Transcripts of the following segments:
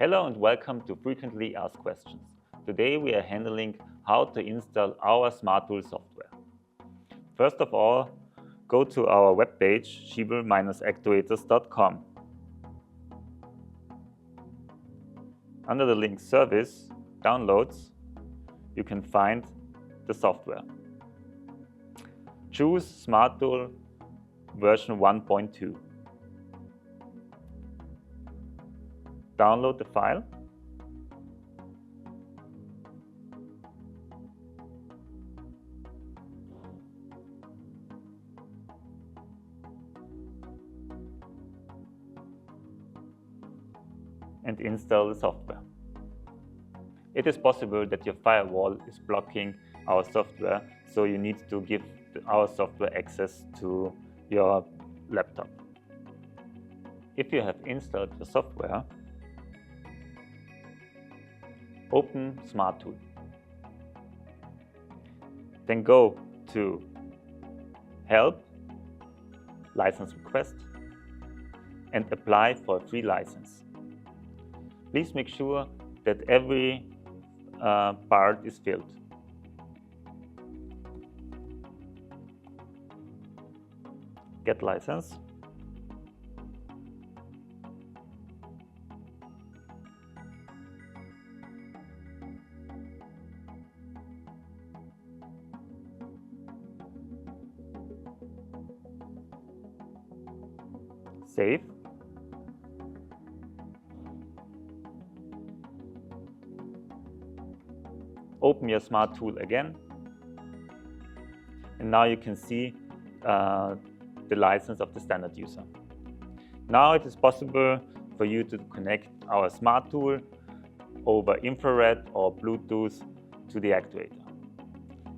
Hello and welcome to Frequently Asked Questions. Today we are handling how to install our smarttool software. First of all, go to our webpage schiebel-actuators.com. Under the link Service, Downloads, you can find the software. Choose smarttool version 1.2. Download the file. And install the software. It is possible that your firewall is blocking our software, so you need to give our software access to your laptop. If you have installed the software, open smarttool. Then go to Help, License Request, and apply for a free license. Please make sure that every part is filled. Get license. Save. Open your smarttool again, and now you can see the license of the standard user. Now it is possible for you to connect our smarttool over infrared or Bluetooth to the actuator.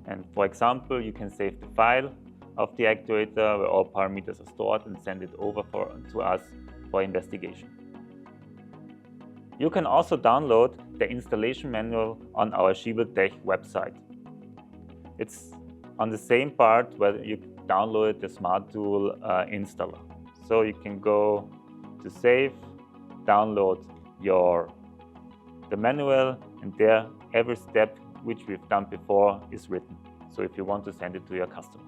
And for example, you can save the file of the actuator where all parameters are stored and send it over to us for investigation. You can also download the installation manual on our Schiebel Tech website. It's on the same part where you download the smarttool installer. So you can go to Save, download the manual, and there every step which we've done before is written. So if you want to send it to your customer.